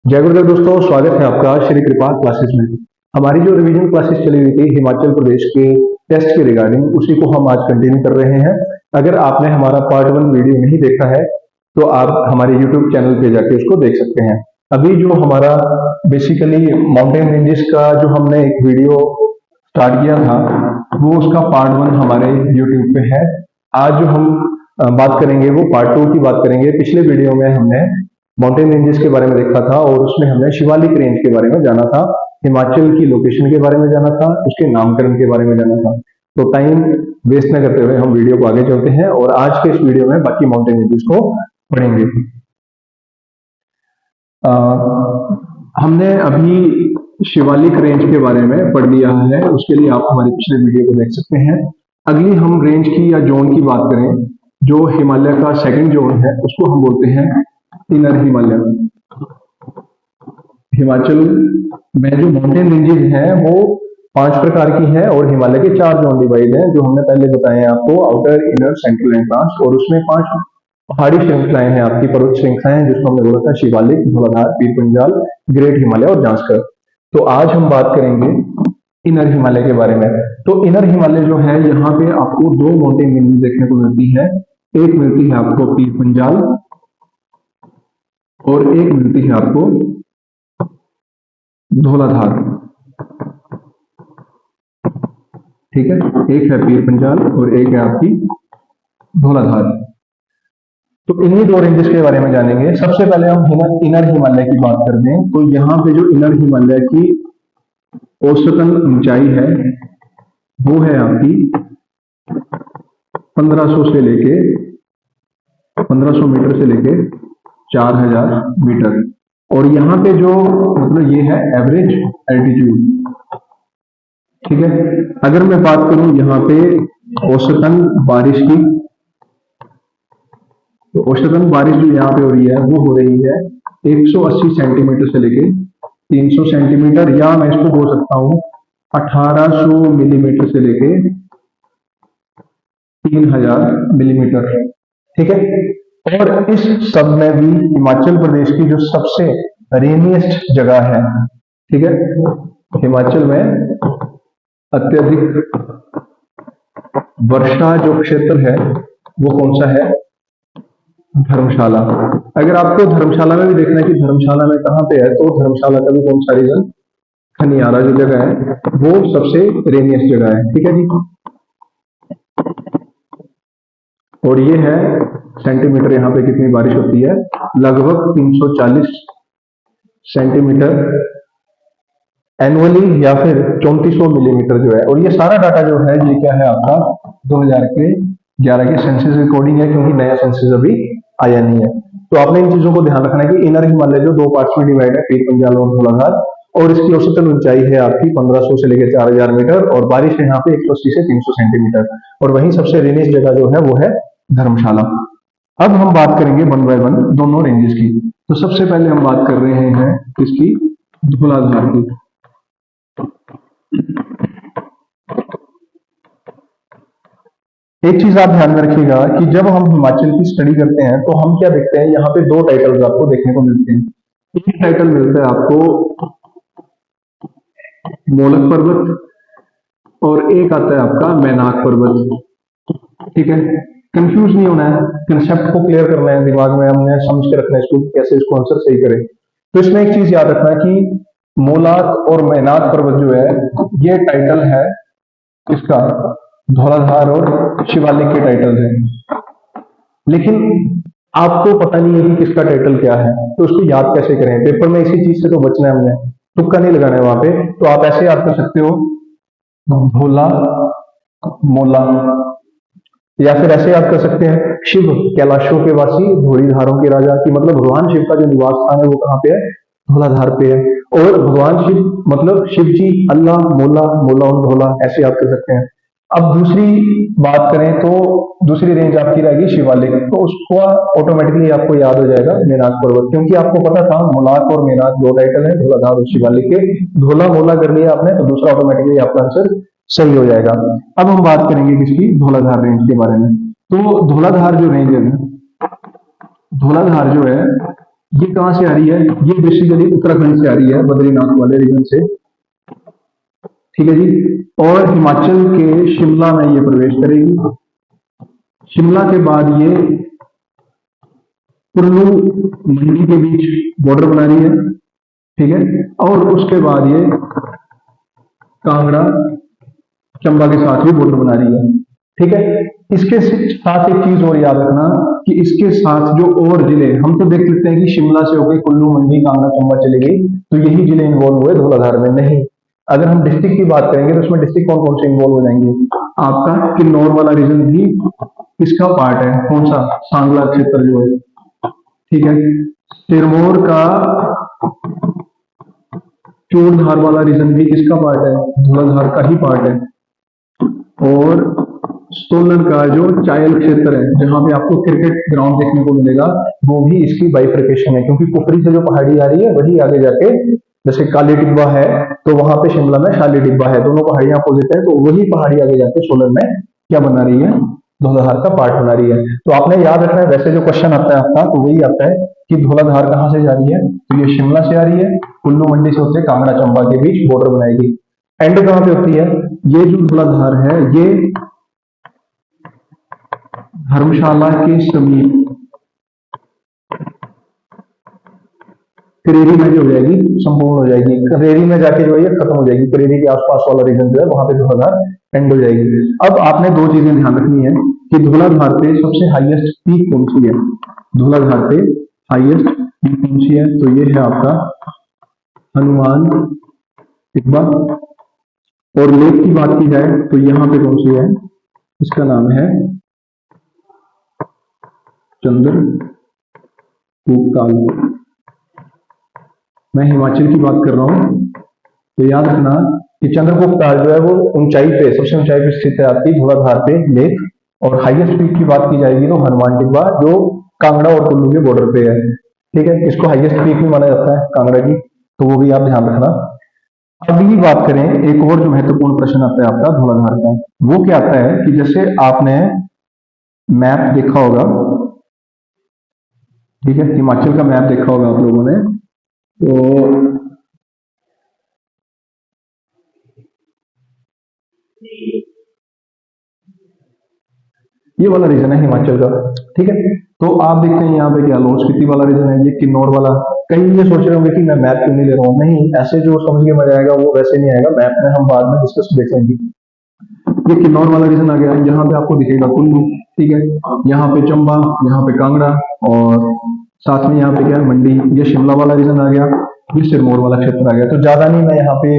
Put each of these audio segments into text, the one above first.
जय गुरुदेव दोस्तों, स्वागत है आपका श्री कृपा क्लासेस में। हमारी जो रिवीजन क्लासेस चली हुई थी हिमाचल प्रदेश के टेस्ट के रिगार्डिंग, उसी को हम आज कंटिन्यू कर रहे हैं। अगर आपने हमारा पार्ट 1 वीडियो नहीं देखा है तो आप हमारे यूट्यूब चैनल पे जाके उसको देख सकते हैं। अभी जो हमारा बेसिकली माउंटेन रेंजेस का जो हमने एक वीडियो स्टार्ट किया था, वो उसका पार्ट 1 हमारे यूट्यूब पे है। आज जो हम बात करेंगे वो पार्ट 2 की बात करेंगे। पिछले वीडियो में हमने माउंटेन रेंजेस के बारे में देखा था और उसमें हमने शिवालिक रेंज के बारे में जाना था, हिमाचल की लोकेशन के बारे में जाना था, उसके नामकरण के बारे में जाना था। तो टाइम वेस्ट न करते हुए हम वीडियो को आगे चलते हैं और आज के इस वीडियो में बाकी माउंटेन रेंजेस को पढ़ेंगे। हमने अभी शिवालिक रेंज के बारे में पढ़ लिया है, उसके लिए आप हमारे पिछले वीडियो को देख सकते हैं। अगली हम रेंज की या जोन की बात करें, जो हिमालय का सेकंड जोन है उसको हम बोलते हैं इनर हिमालय। हिमाचल में जो माउंटेन रेंजेस हैं वो 5 प्रकार की हैं और हिमालय के 4 जोन डिवाइड हैं, जो हमने पहले बताए हैं आपको, outer, inner, central and trans. और उसमें 5 पहाड़ी श्रृंखलाएं हैं, आपकी पर्वत श्रृंखलाएं हैं, जिसको हमने बोला था शिवालिक, धौलाधार, पीर पंजाल, ग्रेट हिमालय और जांस्कर। तो आज हम बात करेंगे इनर हिमालय के बारे में। तो इनर हिमालय जो है, यहाँ पे आपको 2 माउंटेन रेंजेस देखने को मिलती है। एक मिलती है आपको पीर पंजाल और एक मिलती है आपको धौलाधार। ठीक है, एक है पीर पंजाल और एक है आपकी धौलाधार। तो इन्हीं 2 रेंजेस के बारे में जानेंगे। सबसे पहले हम इनर हिमालय की बात करते हैं। तो यहाँ पे जो इनर हिमालय की औसतन ऊंचाई है वो है आपकी 1500 मीटर से लेके 4000 मीटर। और यहाँ पे जो मतलब ये है एवरेज एल्टीट्यूड। ठीक है, अगर मैं बात करूं यहाँ पे औसतन बारिश की, तो औसतन बारिश जो यहाँ पे हो रही है वो हो रही है 180 सेंटीमीटर से लेके 300 सेंटीमीटर, या मैं इसको बोल सकता हूँ 1800 मिलीमीटर से लेके 3000 मिलीमीटर। ठीक है, और इस सब में भी हिमाचल प्रदेश की जो सबसे रेनिएस्ट जगह है, ठीक है, हिमाचल में अत्यधिक वर्षा जो क्षेत्र है वो कौन सा है? धर्मशाला। अगर आपको धर्मशाला में भी देखना है कि धर्मशाला में कहाँ पे है, तो धर्मशाला का भी कौन सा रीजन, खनियारा जो जगह है वो सबसे रेनिएस्ट जगह है। ठीक है जी, और ये है सेंटीमीटर, यहाँ पे कितनी बारिश होती है, लगभग 340 सेंटीमीटर एनुअली, या फिर 3400 मिलीमीटर जो है। और ये सारा डाटा जो है ये क्या है आपका 2011 के सेंसस रिकॉर्डिंग है, क्योंकि नया सेंसस अभी आया नहीं है। तो आपने इन चीजों को ध्यान रखना है कि इनर हिमालय जो 2 पार्ट्स में डिवाइड है, पीर पंजाल और धौलाधार, और इसकी औसतन ऊंचाई है आपकी 1500 से लेकर 4000 मीटर, और बारिश है यहाँ पे 180 से 300 सेंटीमीटर। और वहीं सबसे रेनियस जगह जो है वो है धर्मशाला। अब हम बात करेंगे 1 बाय 1 दोनों रेंजेस की। तो सबसे पहले हम बात कर रहे हैं इसकी धौलाधार की। एक चीज आप ध्यान में रखिएगा कि जब हम हिमाचल की स्टडी करते हैं तो हम क्या देखते हैं, यहाँ पे 2 टाइटल्स आपको देखने को मिलते हैं। एक टाइटल मिलता है आपको मोलक पर्वत और एक आता है आपका मैनाक पर्वत। ठीक है, कंफ्यूज नहीं होना है, कंसेप्ट को क्लियर करना है, दिमाग में हमने समझ के रखना है इसको, कैसे इसको आंसर सही करें। तो इसमें एक चीज याद रखना है कि मोलाक और मैनाक पर्वत जो है ये टाइटल है इसका, धौलाधार और शिवालिक के टाइटल हैं। लेकिन आपको पता नहीं है कि किसका टाइटल क्या है, तो उसको याद कैसे करें? पेपर में इसी चीज से तो बचना है, हमने तुक्का नहीं लगाना है वहां पे। तो आप ऐसे याद कर सकते हो, धौला मोला, या फिर ऐसे याद कर सकते हैं शिव कैलाशों के वासी, धौलीधारों के राजा, की मतलब भगवान शिव का जो निवास स्थान है वो कहाँ पे है? धौलाधार पे है। और भगवान शिव मतलब शिव जी, अल्लाह, मोला, मोला और धौला, ऐसे याद कर सकते हैं। अब दूसरी बात करें तो दूसरी रेंज आपकी रहेगी शिवालिक, तो उसको ऑटोमेटिकली आपको याद हो जाएगा मेनाक पर्वत, क्योंकि आपको पता था मोलाक और मेनाक 2 टाइटल है धौलाधार और शिवालिक के। धौला मोला कर लिया आपने तो दूसरा ऑटोमेटिकली आपका आंसर सही हो जाएगा। अब हम बात करेंगे किसकी, धौलाधार रेंज के बारे में। तो धौलाधार जो रेंज है, धौलाधार जो है ये कहां से आ रही है? ये बेसिकली उत्तराखंड से आ रही है, बद्रीनाथ वाले रीजन से। ठीक है जी। और हिमाचल के शिमला में ये प्रवेश करेगी। शिमला के बाद ये कुल्लू मंडी के बीच बॉर्डर बना रही है। ठीक है। और उसके बाद ये कांगड़ा चंबा के साथ भी बॉर्डर बना रही है। ठीक है। इसके साथ एक चीज और याद रखना कि इसके साथ जो और जिले, हम तो देख लेते हैं कि शिमला से होकर कुल्लू मंडी कांगड़ा चंबा चले गई तो यही जिले इन्वॉल्व हुए धौलाधार में, नहीं। अगर हम डिस्ट्रिक्ट की बात करेंगे तो उसमें डिस्ट्रिक्ट कौन कौन से इन्वॉल्व हो जाएंगे? आपका किन्नौर वाला रीजन भी इसका पार्ट है। कौन सा? सांगला क्षेत्र जो है। ठीक है। सिरमौर का चूड़धार वाला रीजन भी किसका पार्ट है? धौलाधार का ही पार्ट है। और सोलन का जो चायल क्षेत्र है जहां पे आपको क्रिकेट ग्राउंड देखने को मिलेगा, वो भी इसकी बाइफर्केशन है, क्योंकि कुफरी से जो पहाड़ी आ रही है वही आगे जाके, जैसे काली टिब्बा है तो वहां पे शिमला में शाली टिब्बा है, दोनों पहाड़ियां अपोजिट है, तो वही पहाड़ी आगे जाके सोलन में क्या बना रही है? धौलाधार का पार्ट बना रही है। तो आपने याद रखना है, वैसे जो क्वेश्चन आता है आपका तो वही आता है कि धौलाधार कहां से जा रही है? तो ये शिमला से आ रही है, कुल्लू मंडी से होते कांगड़ा चंबा के बीच बॉर्डर बनाएगी। एंड कहां पे होती है? ये जो धौलाधार है ये धर्मशाला के समीप करेरी में जो हो जाएगी, संपूर्ण हो जाएगी। करेरी में जाके जो है ये खत्म हो जाएगी। करेरी के आसपास वाला रीजन जो है वहां पे धौलाधार एंड हो जाएगी। अब आपने दो चीजें ध्यान रखनी है कि धौलाधार पे सबसे हाईएस्ट पीक कौन सी है? धौलाधार पे हाईएस्ट पीक कौन सी है? तो ये है आपका हनुमान टिब्बा। और लेक की बात की जाए तो यहाँ पे कौन सी है? इसका नाम है चंद्रकूट ताल। मैं हिमाचल की बात कर रहा हूं तो याद रखना कि चंद्रकूट ताल जो है वो ऊंचाई पे, सबसे ऊंचाई पे स्थित है आपकी धौलाधार पे लेक। और हाईएस्ट पीक की बात की जाएगी तो हनुमान टिब्बा जो कांगड़ा और कुल्लू के बॉर्डर पे है। ठीक है। इसको हाईएस्ट पीक भी माना जाता है कांगड़ा की, तो वो भी आप ध्यान रखना। अगली बात करें, एक और जो महत्वपूर्ण प्रश्न आता है आपका धौलाधार का, वो क्या आता है कि जैसे आपने मैप देखा होगा, ठीक है, हिमाचल का मैप देखा होगा आप लोगों ने, तो ये वाला रीजन है हिमाचल का। ठीक है। तो आप देखते हैं यहाँ पे क्या लाहौल स्पीति वाला रीजन है, ये किन्नौर वाला। कहीं ये सोच रहे होंगे कि मैं मैप क्यों नहीं ले रहा हूँ, नहीं, ऐसे जो समझ के मजा आएगा वो वैसे नहीं आएगा, मैप में हम बाद में डिस्कस देखेंगे। ये किन्नौर वाला रीजन आ गया, यहाँ पे आपको दिखेगा कुल्लू। ठीक है। यहाँ पे चंबा, यहाँ पे कांगड़ा, और साथ में यहाँ पे क्या है? मंडी। ये शिमला वाला रीजन आ गया, ये सिरमौर वाला क्षेत्र आ गया। तो ज्यादा नहीं मैं यहाँ पे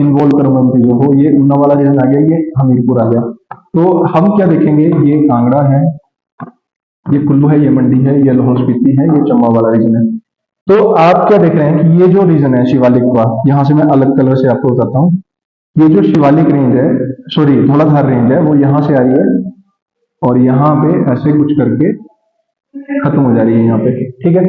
इन्वॉल्व करूंगा इन चीजों को। ये ऊना वाला रीजन आ गया, ये हमीरपुर आ गया। तो हम क्या देखेंगे? ये कांगड़ा है, ये कुल्लू है, ये मंडी है, ये लाहौल स्पीति है, ये चंबा वाला रीजन है। तो आप क्या देख रहे हैं कि ये जो रीजन है शिवालिक का, यहां से मैं अलग कलर से आपको बताता हूँ। ये जो शिवालिक रेंज है, सॉरी धौलाधार रेंज है, वो यहां से आ रही है और यहाँ पे ऐसे कुछ करके खत्म हो जा रही है यहाँ पे। ठीक है।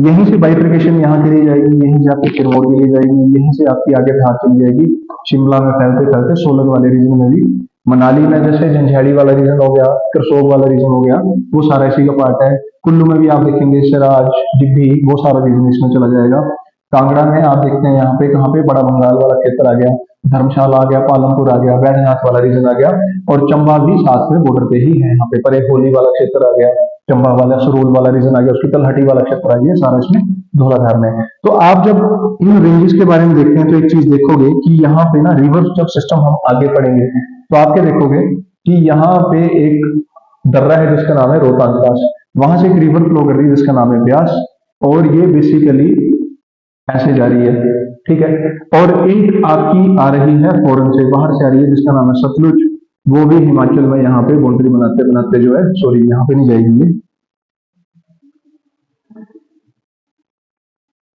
यहीं से बाइफर्केशन यहाँ के लिए जाएगी, यहीं से आपकी सिरमौर के लिए जाएगी, यहीं से आपकी आगे धार चली जाएगी शिमला में, फैलते फैलते सोलन वाले रीजन में भी, मनाली में जैसे झंझाड़ी वाला रीजन हो गया, करसोग वाला रीजन हो गया, वो सारा इसी का पार्ट है। कुल्लू में भी आप देखेंगे सिराज, डिब्बी, वो सारा रीजन इसमें चला जाएगा। कांगड़ा में आप देखते हैं यहाँ पे, कहाँ पे? बड़ा बंगाल वाला क्षेत्र आ गया, धर्मशाला आ गया, पालमपुर आ गया, बैजनाथ वाला रीजन आ गया, और चंबा भी साथ में बॉर्डर पे ही है यहाँ पे। पर एक होली वाला क्षेत्र आ गया, चंबा वाला सरोल वाला रीजन आ गया, उसकी तलहटी वाला क्षेत्र आ गया, सारा इसमें धौलाधार में। तो आप जब इन रेंजेस के बारे में देखते हैं तो एक चीज देखोगे कि यहाँ पे ना रिवर जब सिस्टम हम आगे पढ़ेंगे तो आप क्या देखोगे कि यहाँ पे एक दर्रा है जिसका नाम है रोहतांग पास, वहां से एक रिवर फ्लो कर रही है जिसका नाम है ब्यास, और ये बेसिकली ऐसे जा रही है। ठीक है। और एक आपकी आ रही है फॉरन से, बाहर से आ रही है, जिसका नाम है सतलुज, वो भी हिमाचल में यहाँ पे बाउंड्री बनाते बनाते जो है, सॉरी यहाँ पे नहीं जाएगी, ये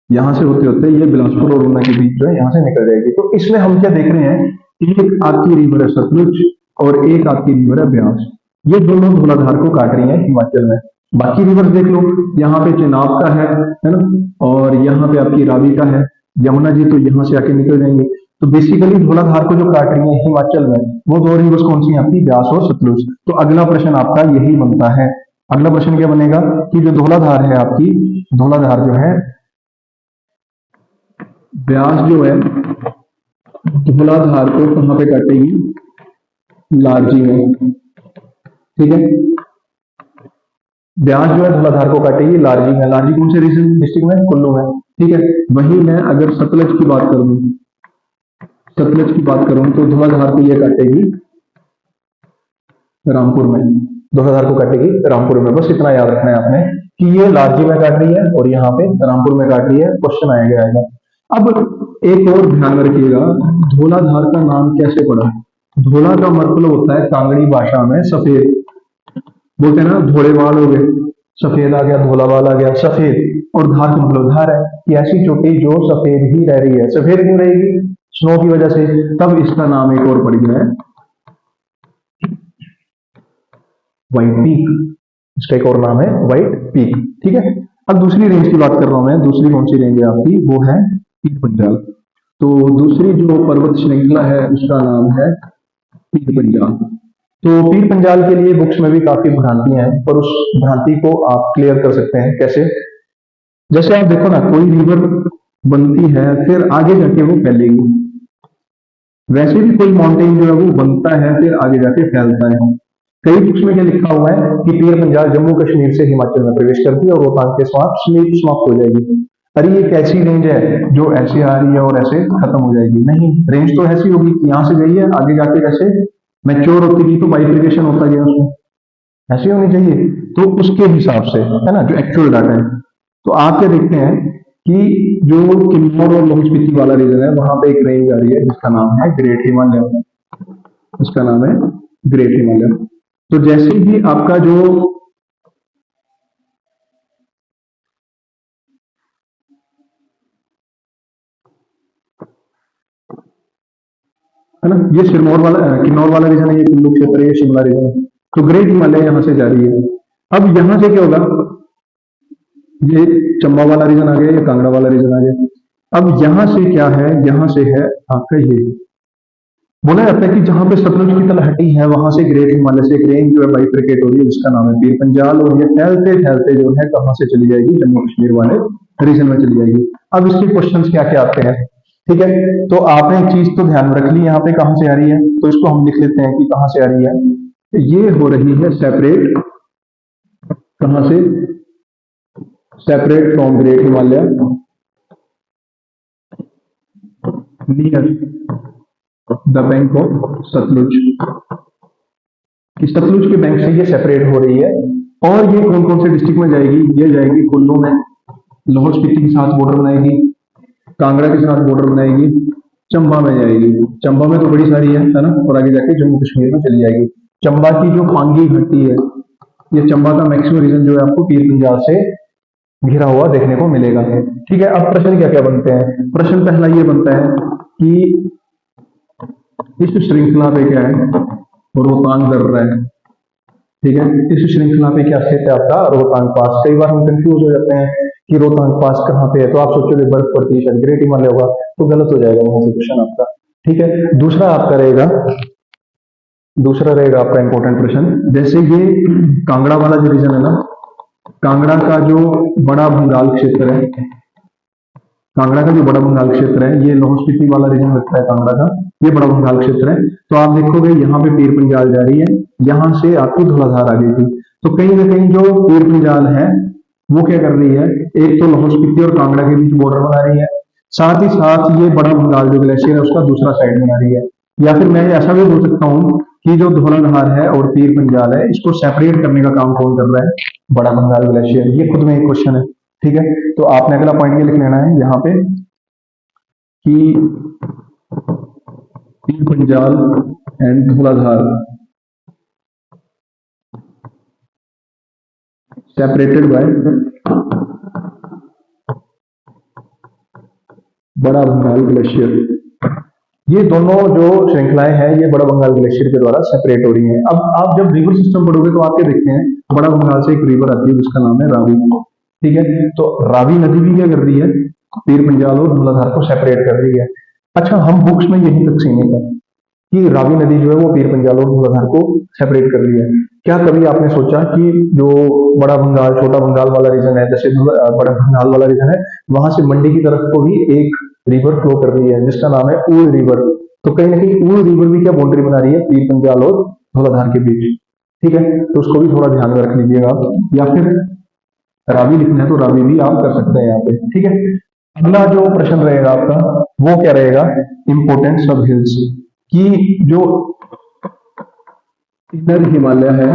यहां से होते होते ये बिलासपुर और ऊना के बीच जो है यहाँ से निकल जाएगी। तो इसमें हम क्या देख रहे हैं? एक आपकी रिवर है सतलुज और एक आपकी रिवर है ब्यास, ये दोनों धौलाधार को काट रही है हिमाचल में। बाकी रिवर देख लो, यहाँ पे चेनाब का है ना, और यहाँ पे आपकी रावी का है, यमुना जी तो यहाँ से आके निकल जाएंगे। तो बेसिकली धौलाधार को जो काट रही है हिमाचल में, वो दो रिवर्स कौन सी हैं आपकी? ब्यास और सतलुज। तो अगला प्रश्न आपका यही बनता है अगला प्रश्न क्या बनेगा कि जो धौलाधार है आपकी, धौलाधार जो है, ब्यास जो है धौलाधार को कहां पे काटेगी, लारजी में। ठीक है, ब्यास जो है धौलाधार को काटेगी लारजी में। लारजी कौन से रीजन डिस्ट्रिक्ट में, कुल्लू में। ठीक है, वही मैं अगर सतलज की बात करूं, सतलज की बात करूं तो धौलाधार को ये काटेगी रामपुर में, धौलाधार को काटेगी रामपुर में। बस इतना याद रखना है आपने कि ये लारजी में काट रही है और यहाँ पे रामपुर में काट रही है, क्वेश्चन आएगा। अब एक और ध्यान में रखिएगा, धौलाधार का नाम कैसे पड़ा। धौला का मतलब होता है कांगड़ी भाषा में सफेद, बोलते हैं ना धोले बाल हो गए, सफेद आ गया, धोला बाल आ गया, सफेद। और धार का मतलब धार है कि ऐसी चोटी जो सफेद ही रह रही है। सफेद क्यों रहेगी, स्नो की वजह से, तब इसका नाम एक और पड़ गया है व्हाइट पीक। इसका एक और नाम है व्हाइट पीक। ठीक है, अब दूसरी रेंज की बात कर रहा हूं मैं। दूसरी कौन सी रेंज है आपकी, वो है पीर पंजाल। तो दूसरी जो पर्वत श्रृंखला है उसका नाम है पीर पंजाल। तो पीर पंजाल के लिए बुक्स में भी काफी भ्रांतियां हैं, पर उस भ्रांति को आप क्लियर कर सकते हैं कैसे। जैसे आप देखो ना, कोई रिवर बनती है फिर आगे जाके वो फैलेगी, वैसे भी कोई माउंटेन जो है वो बनता है फिर आगे जाके फैलता है। कई बुक्स में क्या लिखा हुआ है कि पीर पंजाल जम्मू कश्मीर से हिमाचल में प्रवेश करती है और रोहतांग के साथ समाप्त हो जाएगी। अरे ये कैसी रेंज है जो ऐसे आ रही है और ऐसे खत्म हो जाएगी। नहीं, रेंज तो ऐसी होगी कि यहां से गई है, आगे जाके जैसे मैच्योर होती गई तो बाइफिकेशन होता गया उसमें, ऐसी होनी चाहिए। तो उसके हिसाब से है ना, जो एक्चुअल डाटा है। तो आप क्या देखते हैं कि जो किन्नौर और लाहौल स्पीति वाला रीजन है वहां पे एक रेंज आ रही है जिसका नाम है ग्रेट हिमालय, इसका नाम है ग्रेट हिमालय। तो जैसे ही आपका जो है ना, ये सिरमौर वाला किन्नौर वाला रीजन है, ये कुल्लू क्षेत्र है, ये शिमला रीजन है। तो ग्रेट हिमालय यहां से जा रही है। अब यहां से क्या होगा, ये चंबा वाला रीजन आ गया, ये कांगड़ा वाला रीजन आ गया। अब यहां से क्या है, यहां से है आपका ये, बोला जाता है कि जहां पे सतलुज की तलहटी है वहां से ग्रेट हिमालय से एक रेंज जो है बाइफरकेट हो रही है जिसका नाम है पीर पंजाल, और ये फैलते फैलते जो है कहां से चली जाएगी, जम्मू कश्मीर वाले रीजन में चली जाएगी। अब इसके क्वेश्चंस क्या क्या आते हैं। ठीक है, तो आपने एक चीज तो ध्यान में रख ली, यहाँ पे कहां से आ रही है, तो इसको हम लिख लेते हैं कि कहां से आ रही है। ये हो रही है सेपरेट, कहां से, separate from great Himalaya near the bank of Sutlej, कि सतलुज के बैंक से ये सेपरेट हो रही है। और ये कौन कौन से डिस्ट्रिक्ट में जाएगी, ये जाएगी कुल्लू में, लाहौल स्पीति के साथ बॉर्डर बनाएगी, कांगड़ा के साथ बॉर्डर बनाएगी, चंबा में जाएगी, चंबा में तो बड़ी सारी है ना, और आगे जाके जम्मू कश्मीर में चली जाएगी। चंबा की जो पांगी घाटी है, ये चंबा का मैक्सिमम रीजन जो है आपको पीर पंजाल से घिरा हुआ देखने को मिलेगा। ठीक है, अब प्रश्न क्या क्या बनते हैं। प्रश्न पहला ये बनता है कि इस श्रृंखला पे क्या है, रोहतांग दर्रा है। ठीक है, इस श्रृंखला पे क्या स्थित है आपका, रोहतांग पास। कई बार हम कंफ्यूज हो जाते हैं कि रोहतांग पास कहाँ पे है, तो आप सोचोगे बर्फ पड़ती है शायद ग्रेट हिमालय होगा, तो गलत हो जाएगा वहां से क्वेश्चन आपका। ठीक है, दूसरा आपका रहेगा, दूसरा रहेगा आपका इंपॉर्टेंट प्रश्न, जैसे ये कांगड़ा वाला जो रीजन है ना, कांगड़ा का जो बड़ा बंगाल क्षेत्र है, कांगड़ा का जो बड़ा बंगाल क्षेत्र है, ये लाहौल स्पीति वाला रीजन लगता है कांगड़ा का, ये बड़ा बंगाल क्षेत्र है। तो आप देखोगे यहाँ पे पीर पंजाल जा रही है, यहाँ से आपकी धौलाधार आ गई थी। तो कहीं ना कहीं जो पीर पंजाल है वो क्या कर रही है, एक तो लाहौल स्पीति और कांगड़ा के बीच बॉर्डर बना रही है, साथ ही साथ ये बड़ा बंगाल जो ग्लेशियर है उसका दूसरा साइड बना रही है। या फिर मैं ऐसा भी बोल सकता हूँ कि जो धौलाधार है और पीर पंजाल है इसको सेपरेट करने का काम कौन कर रहा है, बड़ा बंगाल ग्लेशियर। ये खुद में एक क्वेश्चन है। ठीक है, तो आपने अगला पॉइंट ये लिख लेना है यहाँ पे कि Pir Panjal and Dhauladhar separated by बड़ा बंगाल ग्लेशियर। ये दोनों जो श्रृंखलाएं हैं ये बड़ा बंगाल ग्लेशियर के द्वारा सेपरेट हो रही हैं। अब आप जब रिवर सिस्टम पढ़ोगे तो आप ये देखते हैं बड़ा बंगाल से एक रिवर आती है जिसका नाम है रावी। ठीक है, तो रावी नदी भी क्या कर रही है, पीर पंजाल और धौलाधार को सेपरेट कर रही है। अच्छा, हम बुक्स में यहीं तक सीमित है कि रावी नदी जो है वो पीर पंजाल और धौलाधार को सेपरेट कर रही है। क्या कभी आपने सोचा कि जो बड़ा बंगाल छोटा बंगाल वाला रीजन है, जैसे बड़ा बंगाल वाला रीजन है, वहां से मंडी की तरफ को भी एक रिवर फ्लो कर रही है जिसका नाम है ऊल रिवर। तो कहीं ना कहीं ऊल रिवर भी क्या बाउंड्री बना रही है पीर पंजाल और धौलाधार के बीच। ठीक है, तो उसको भी थोड़ा ध्यान में रख लीजिएगा आप, या फिर रावी लिखना है तो रावी भी आप कर सकते हैं यहाँ पे। ठीक है, अगला जो प्रश्न रहेगा आपका वो क्या रहेगा, इंपोर्टेंट सब हिल्स की जो इनर हिमालय है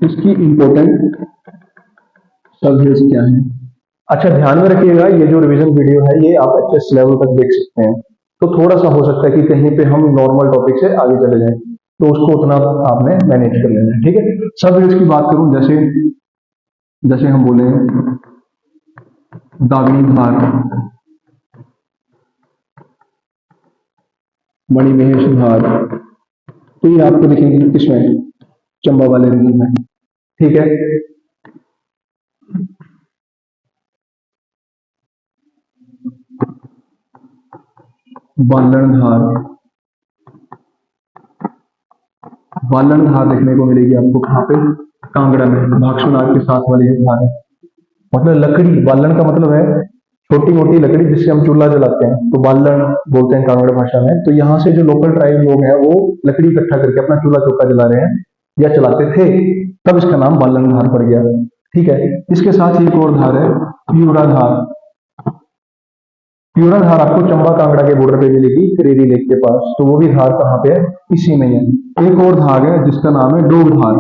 इसकी इंपोर्टेंट सब हिल्स क्या है। अच्छा ध्यान में रखिएगा, ये जो रिवीजन वीडियो है ये आप एचएस लेवल तक देख सकते हैं, तो थोड़ा सा हो सकता है कि कहीं पे हम नॉर्मल टॉपिक से आगे चले जाएं, तो उसको उतना आपने मैनेज कर लेना है। ठीक है, सब हिल्स की बात करूं, जैसे जैसे हम बोले दागनी धार, मणिमहेश धार, तो ये आपको दिखेंगे किसमें, चंबा वाले रीजन में। ठीक है, बालन धार, बालन धार देखने को मिलेगी आपको कहाँ पे, कांगड़ा में, भागसुनाग के साथ वाली जो धार है। मतलब लकड़ी, बालन का मतलब है छोटी मोटी लकड़ी जिससे हम चूल्हा जलाते हैं, तो बालन बोलते हैं कांगड़ा भाषा में। तो यहाँ से जो लोकल ट्राइब लोग हैं वो लकड़ी इकट्ठा करके अपना चूल्हा चौका जला रहे हैं या चलाते थे, तब इसका नाम बालन धार पड़ गया। ठीक है, इसके साथ ही एक और धार है प्यूरा धार। प्यूरा धार आपको चंबा कांगड़ा के बॉर्डर पे मिलेगी करेरी लेक के पास, तो वो भी धार कहाँ पे है, इसी में है। एक और धार है जिसका नाम है डोग धार।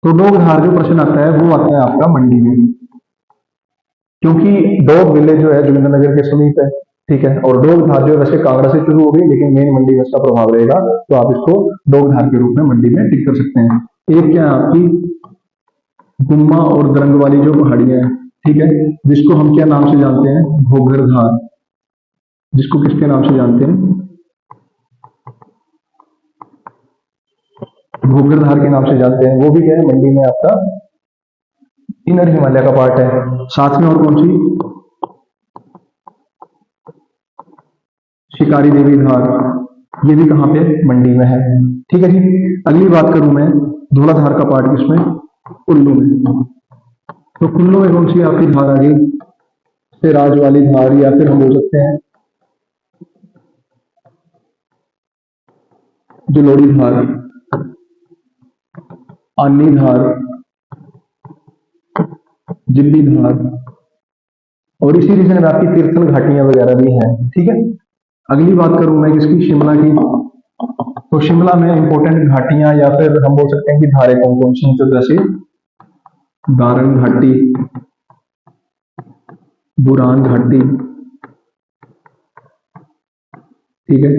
तो डोग धार जो प्रश्न आता है वो आता है आपका मंडी में, क्योंकि डोग विलेज जो है जोगिंद्रनगर के समीप है। ठीक है, और डोग धार जो है वैसे कांगड़ा से शुरू हो गई लेकिन मेन मंडी में इसका प्रभाव रहेगा, तो आप इसको डोग धार के रूप में मंडी में टिक कर सकते हैं। एक क्या है आपकी गुम्मा और दरंग वाली जो पहाड़ियां हैं, ठीक है, जिसको हम क्या नाम से जानते हैं, घोघर धार, जिसको किसके नाम से जानते हैं, घोघर धार के नाम से जानते हैं। वो भी क्या है, मंडी में आपका इनर हिमालय का पार्ट है। साथ में और कौन सी, शिकारी देवी धार, ये भी कहाँ पे, मंडी में है। ठीक है जी, अगली बात करूं मैं धौलाधार का पार्ट किसमें, कुल्लू में। तो कुल्लू में कौन सी आपकी धार आ गई, सिराज वाली धार, या फिर हम बोल सकते हैं जलोड़ी धार, आनी धार, जिब्बी धार, और इसी रीजन में आपकी तीर्थन घाटियां वगैरह भी हैं। ठीक है, अगली बात करूं मैं किसकी, शिमला की। तो शिमला में इंपॉर्टेंट घाटियां या फिर हम बोल सकते हैं कि धारे कौन कौन सी हैं, तो जैसे दारंग घाटी, बुरान घाटी, ठीक है,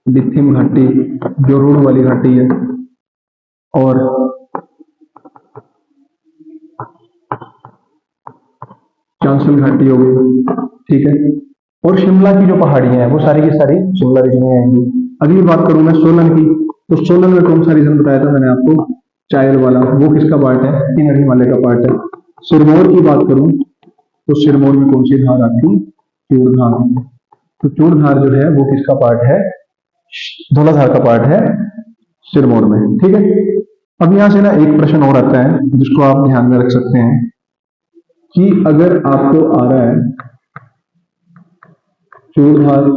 लिथिम घाटी जो रोड वाली घाटी है, और चांसल घाटी हो गई। ठीक है, और शिमला की जो पहाड़ियां हैं वो सारी की सारी शिमला रीजन में आएंगी। अगली बात करूं मैं सोलन की, तो सोलन में कौन सा रीजन बताया था मैंने आपको, चायल वाला, वो किसका पार्ट है, इनर हिमालय का पार्ट है। सिरमौर की बात करूं तो सिरमौर में कौन सी धार आती, चूड़धार। तो चूड़धार जो है वो किसका पार्ट है, धौलाधार का पार्ट है सिरमौर में। ठीक है, अब यहां से ना एक प्रश्न और आता है जिसको आप ध्यान में रख सकते हैं कि अगर आपको आ रहा है चूड़धार,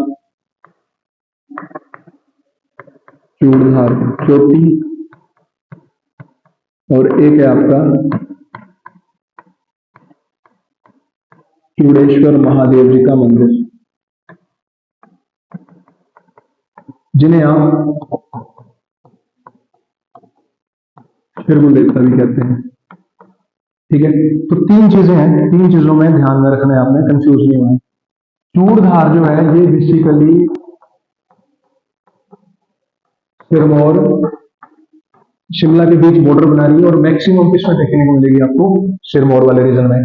चूड़धार चोटी, और एक है आपका चूड़ेश्वर महादेव जी का मंदिर, जिन्हें आप शिरगुल देवता भी कहते हैं। ठीक है, तो तीन चीजें हैं, तीन चीजों में ध्यान में रखना है आपने, कंफ्यूज नहीं होना। चूड़धार जो है ये बेसिकली सिरमौर शिमला के बीच बॉर्डर बना रही है, और मैक्सिमम किसमें देखने को मिलेगी आपको, सिरमौर वाले रीजन में।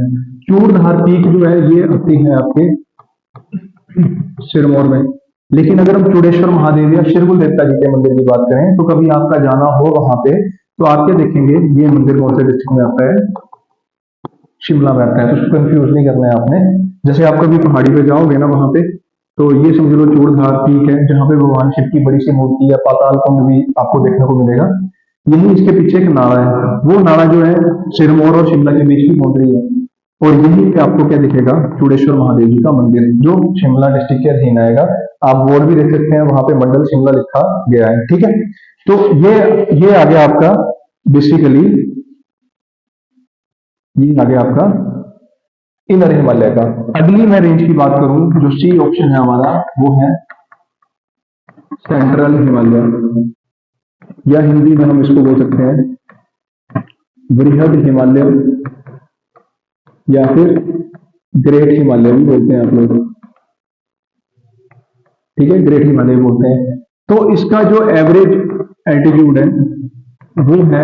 चूड़धार पीक जो है ये आती है आपके सिरमौर में। लेकिन अगर हम चूड़ेश्वर महादेव या शिरगुल देवता जी के मंदिर की बात करें, तो कभी आपका जाना हो वहां पे, तो आप क्या देखेंगे, ये मंदिर कौन से डिस्ट्रिक्ट में आता है, शिमला में आता है। तो उसको कंफ्यूज नहीं करना है आपने। जैसे आप कभी पहाड़ी पे जाओगे ना, वहां पे तो ये समझ लो चूड़धार पीक है, जहाँ पे भगवान शिव की बड़ी सी मूर्ति या पाताल कुंड भी आपको देखने को मिलेगा। यही इसके पीछे एक नाला है, वो नाला जो है सिरमौर और शिमला के बीच की बाउंड्री है। और यहीं पे आपको क्या दिखेगा, चूड़ेश्वर महादेव जी का मंदिर, जो शिमला डिस्ट्रिक्ट के अधीन आएगा। आप बोर्ड भी देख सकते हैं, वहां पे मंडल शिमला लिखा गया है, ठीक है। तो ये आ गया आपका बेसिकली, ये आ गया आपका इनर हिमालय का। अगली मैं रेंज की बात करूं, जो सी ऑप्शन है हमारा, वो है सेंट्रल हिमालय, या हिंदी में हम इसको बोल सकते हैं बृहद हिमालय, या फिर ग्रेट हिमालय भी बोलते हैं आप लोग, ठीक है, ग्रेट हिमालय बोलते हैं। तो इसका जो एवरेज एल्टीट्यूड है वो है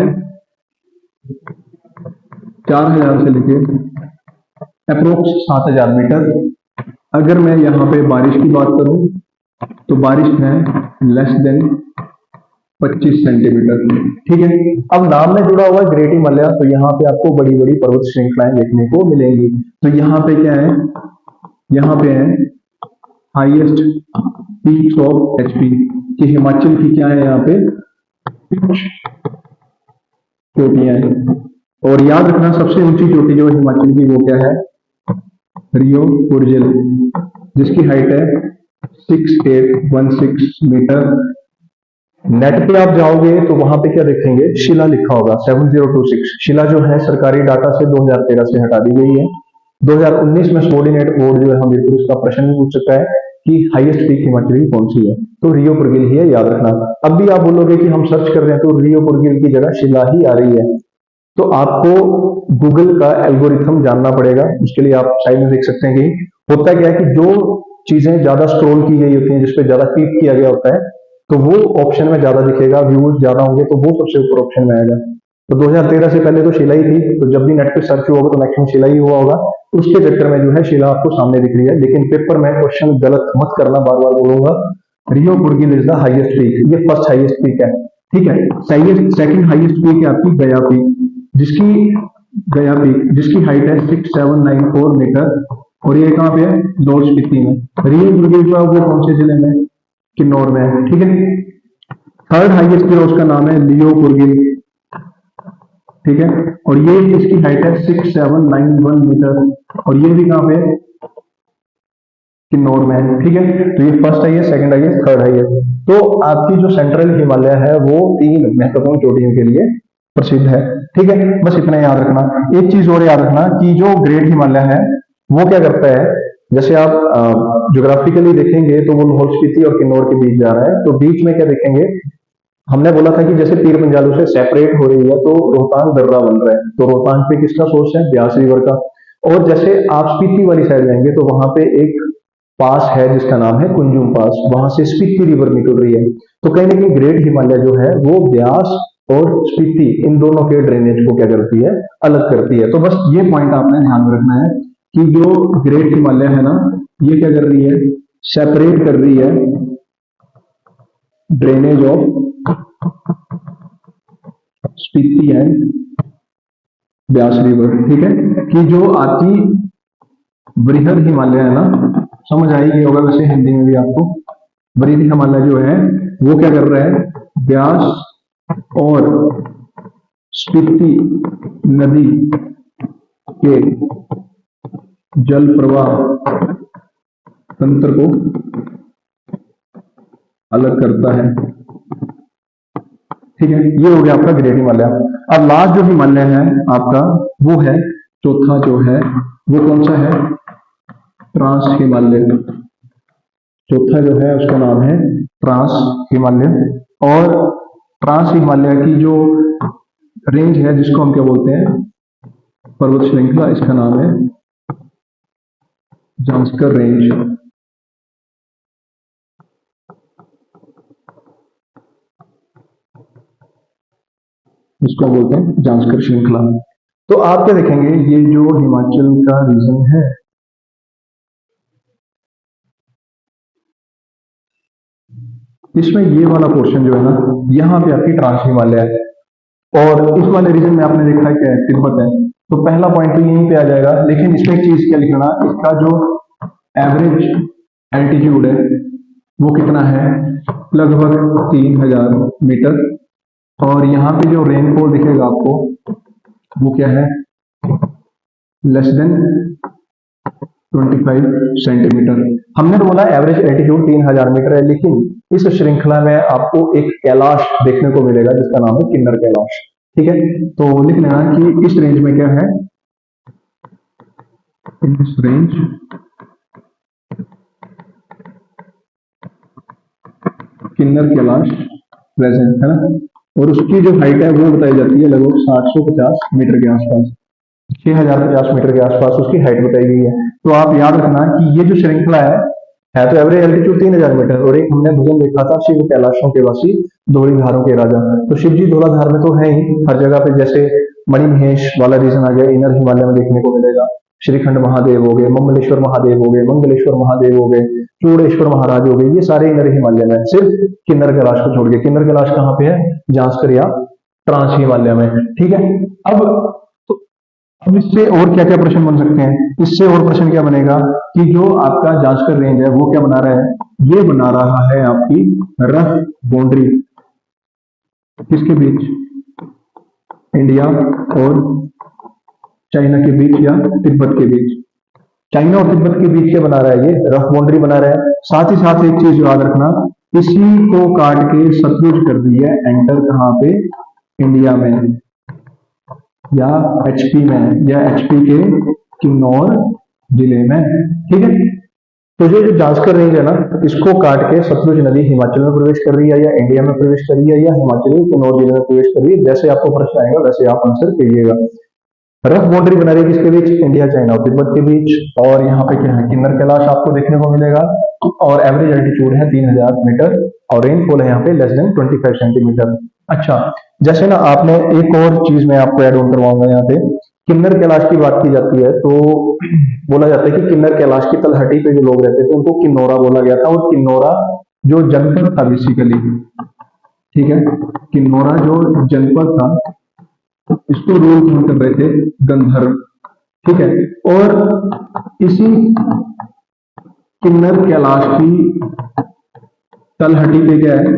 4000 से लेके अप्रोक्स 7000 मीटर। अगर मैं यहाँ पे बारिश की बात करूं तो बारिश है लेस देन 25 सेंटीमीटर, ठीक है। अब नाम में जुड़ा हुआ है ग्रेट हिमालय, तो यहाँ पे आपको बड़ी बड़ी पर्वत श्रृंखलाएं देखने को मिलेंगी। तो यहाँ पे क्या है, यहाँ पे है हाईएस्ट पीक्स ऑफ एचपी, कि हिमाचल की क्या है यहाँ पे चोटियां हैं। और याद रखना सबसे ऊंची चोटी जो है हिमाचल की, वो क्या है, रियो पुरजिल, जिसकी हाइट है 6816 मीटर। नेट पे आप जाओगे तो वहां पे क्या देखेंगे, शिला लिखा होगा 7026। शिला जो है सरकारी डाटा से 2013 से हटा दी गई है। 2019 में सबॉर्डिनेट बोर्ड जो है हमीरपुर, उसका प्रश्न भी पूछ सकता है कि हाईएस्ट पीक हिमाचल की कौन सी है, तो रियो पुरगिल ही है, याद रखना। अब भी आप बोलोगे कि हम सर्च कर रहे हैं तो रियो पुरगिल की जगह शिला ही आ रही है। तो आपको गूगल का एल्गोरिथम जानना पड़ेगा, उसके लिए आप साइड में देख सकते हैं कि होता क्या है कि जो चीजें ज्यादा स्क्रॉल की गई होती हैं, जिसपे ज्यादा क्लिक किया गया होता है, तो वो ऑप्शन में ज्यादा दिखेगा, व्यूज ज्यादा होंगे तो वो सबसे ऊपर ऑप्शन में आएगा। तो 2013 से पहले तो शिला ही थी, तो जब भी नेट पे सर्च हुआ होगा तो मैक्सिमम शिला ही हुआ होगा। उसके चक्कर में जो है शिला आपको सामने दिख रही है, लेकिन पेपर में क्वेश्चन गलत मत करना, बार बार बोलूंगा। रियो पुरगिल इज द हाईएस्ट पीक, ये फर्स्ट हाईएस्ट पीक है, ठीक है। सेकंड हाईएस्ट पीक है आपकी गया पीक, जिसकी हाइट है 6794 मीटर, और ये कहाँ पे है, लाहौल स्पीति में। रियो पुरगिल जो है वो कौन से जिले में, किन्नौर में है, ठीक है। थर्ड हाईएस्ट जो उसका नाम है लियो पुरगिल, ठीक है, और ये इसकी हाइट है 6791 मीटर, और ये भी कहाँ पे है, किन्नौर में है, ठीक है। तो ये first highest, second highest, third highest. तो आपकी जो सेंट्रल हिमालय है वो 3 महत्वपूर्ण चोटियों के लिए प्रसिद्ध है, ठीक है। बस इतना याद रखना। एक चीज और याद रखना कि जो ग्रेट हिमालय है वो क्या करता है, जैसे आप ज्योग्राफिकली देखेंगे तो वो लाहौल स्पीति और किन्नौर के बीच जा रहा है, तो बीच में क्या देखेंगे, हमने बोला था कि जैसे पीर पंजालू से सेपरेट हो रही है तो रोहतांग दर्रा बन रहा है, तो रोहतांग पे किसका सोर्स है, ब्यास रिवर का। और जैसे आप स्पीति वाली साइड जाएंगे तो वहां पे एक पास है जिसका नाम है कुंजुम पास, वहां से स्पीति रिवर निकल रही है। तो कहीं ना कहीं ग्रेट हिमालय जो है वो ब्यास और स्पीति इन दोनों के ड्रेनेज को क्या करती है, अलग करती है। तो बस ये पॉइंट आपने ध्यान में रखना है कि जो ग्रेट हिमालय है ना, ये क्या कर रही है, सेपरेट कर रही है drainage of Spiti and Beas river, ठीक है। कि जो आपकी बृहद हिमालय है ना, समझ आएगी होगा वैसे हिंदी में भी आपको, बृहद हिमालय जो है वो क्या कर रहा है, ब्यास और स्पीति नदी के जल प्रवाह तंत्र को अलग करता है, ठीक है। ये हो गया आपका ग्रेट हिमालय। अब लास्ट जो हिमालय है आपका वो है, चौथा जो है वो कौन सा है, ट्रांस हिमालय। चौथा जो है उसका नाम है ट्रांस हिमालय। और ट्रांस हिमालय की जो रेंज है जिसको हम क्या बोलते हैं, पर्वत श्रृंखला, इसका नाम है जांस्कर रेंज। इसको बोलते हैं जांस्कर श्रृंखला। तो आप क्या देखेंगे, ये जो हिमाचल का रीजन है, इसमें ये वाला पोर्शन जो है ना, यहाँ पे आपकी ट्रांस हिमालय है, और इस वाले रीजन में आपने देखा है क्या है, तिब्बत है। तो पहला पॉइंट तो यहीं पे आ जाएगा, लेकिन इसमें एक चीज क्या लिखना, इसका जो एवरेज एल्टीट्यूड है वो कितना है, लगभग 3000 मीटर। और यहाँ पे जो रेनफॉल दिखेगा आपको वो क्या है, लेस देन 25 सेंटीमीटर। हमने तो बोला एवरेज एल्टीट्यूड 3000 मीटर है, लेकिन इस श्रृंखला में आपको एक कैलाश देखने को मिलेगा जिसका नाम है किन्नर कैलाश। ठीक है, तो लिख लेना कि इस रेंज में क्या है, in this range Kinnaur Kailash present है ना, और उसकी जो हाइट है वो बताई जाती है लगभग 750 मीटर के आसपास, 6050 मीटर के आसपास उसकी हाइट बताई गई है। तो आप याद रखना कि ये जो श्रृंखला है तो एवरेज एल्टीट्यूड 3000 मीटर, और एक हमने भुजन देखा था शिव कैलाशों के वासी धौलीधारों के राजा। तो शिव जी धौलाधार में तो है ही हर जगह पे, जैसे मणिमहेश वाला रीजन आ गया, इनर हिमालय में देखने को मिलेगा। श्रीखंड महादेव हो गए, ममलेश्वर महादेव हो गए, मंगलेश्वर महादेव हो गए, चूड़ेश्वर महाराज हो गए, ये सारे इनर हिमालय में, सिर्फ किन्नर कैलाश को छोड़ के। किन्नर कैलाश कहाँ पे है, जांस्कर या ट्रांस हिमालय में। ठीक है, अब अब इससे और क्या क्या प्रश्न बन सकते हैं, इससे और प्रश्न क्या बनेगा कि जो आपका जांस्कर रेंज है वो क्या बना रहा है, ये बना रहा है आपकी रफ बाउंड्री किसके बीच, इंडिया और चाइना के बीच या तिब्बत के बीच। चाइना और तिब्बत के बीच क्या बना रहा है, ये रफ बाउंड्री बना रहा है। साथ ही साथ एक चीज याद रखना, इसी को काट के सतलुज कर दी है एंटर कहां पे, इंडिया में या एचपी में, या एचपी के किन्नौर जिले में। ठीक है, तो ये जो जांस्कर रेंज है ना, इसको काट के सतलुज नदी हिमाचल में प्रवेश कर रही है, या इंडिया में प्रवेश कर रही है, या हिमाचल के किन्नौर जिले में प्रवेश कर रही है। जैसे आपको प्रश्न आएगा वैसे आप आंसर कीजिएगा। रफ बाउंड्री बना रही है किसके बीच, इंडिया चाइना और तिब्बत के बीच। और यहाँ पे क्या है, किन्नर कैलाश आपको देखने को मिलेगा, और एवरेज एल्टीट्यूड है 3000 मीटर, और रेनफॉल है यहाँ पे लेस देन 25 सेंटीमीटर। अच्छा, जैसे ना आपने एक और चीज मैं आपको ऐड ऑन करवाऊंगा, यहाँ पे किन्नर कैलाश की बात की जाती है तो बोला जाता है कि किन्नर कैलाश की तलहटी पे जो लोग रहते थे उनको किन्नौरा बोला गया था, और किन्नौरा जो जनपद था बेसिकली, ठीक है, किन्नौरा जो जनपद था इसको रूल कौन कर रहे थे, गंधर्व। ठीक है, और इसी किन्नर कैलाश की तलहटी पे क्या है,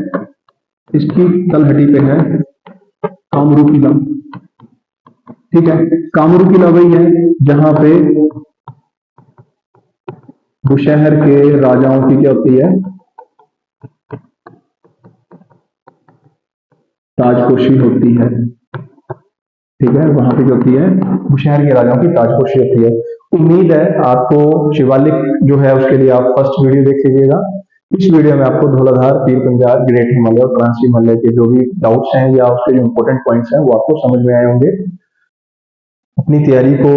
इसकी तलहटी पे है कामरू किला। ठीक है, कामरू किला वही है जहां पे बुशहर के राजाओं की क्या होती है, ताजपोशी होती है। ठीक है, वहां पे जो होती है बुशहर के राजाओं की ताजपोशी होती है। उम्मीद है आपको शिवालिक जो है उसके लिए आप फर्स्ट वीडियो देख लीजिएगा। इस वीडियो में आपको धौलाधार, पीर पंजाल, ग्रेट हिमालय और ट्रांस हिमालय के जो भी डाउट्स हैं या उसके जो इंपॉर्टेंट पॉइंट्स हैं वो आपको समझ में आए होंगे। अपनी तैयारी को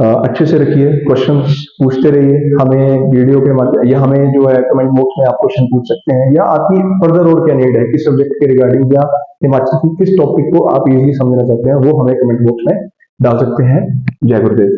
अच्छे से रखिए, क्वेश्चंस पूछते रहिए हमें वीडियो के माध्यम, या हमें जो है कमेंट बॉक्स में आप क्वेश्चन पूछ सकते हैं, या आपकी फर्दर और क्या नीड है, किस सब्जेक्ट के रिगार्डिंग, या हिमाचल की किस टॉपिक को आप इजीली समझना चाहते हैं वो हमें कमेंट बॉक्स में डाल सकते हैं। जय गुरुदेव।